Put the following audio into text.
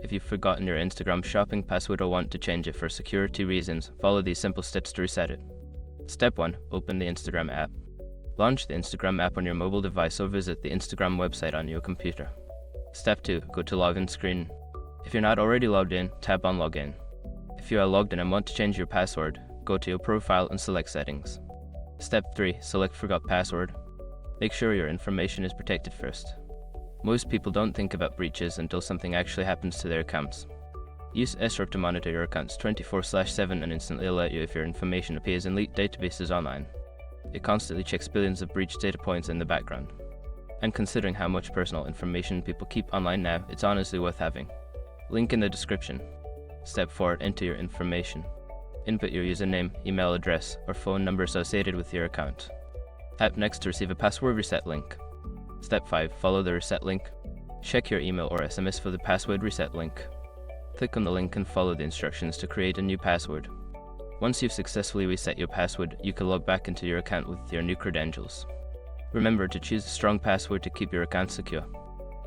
If you've forgotten your Instagram shopping password or want to change it for security reasons, follow these simple steps to reset it. Step 1. Open the Instagram app. Launch the Instagram app on your mobile device or visit the Instagram website on your computer. Step 2. Go to login screen. If you're not already logged in, tap on login. If you are logged in and want to change your password, go to your profile and select settings. Step 3. Select forgot password. Make sure your information is protected first. Most people don't think about breaches until something actually happens to their accounts. Use SROP to monitor your accounts 24/7 and instantly alert you if your information appears in leaked databases online. It constantly checks billions of breached data points in the background. And considering how much personal information people keep online now, it's honestly worth having. Link in the description. Step 4. Enter your information. Input your username, email address, or phone number associated with your account. Tap Next to receive a password reset link. Step 5. Follow the reset link. Check your email or SMS for the password reset link. Click on the link and follow the instructions to create a new password. Once you've successfully reset your password, you can log back into your account with your new credentials. Remember to choose a strong password to keep your account secure.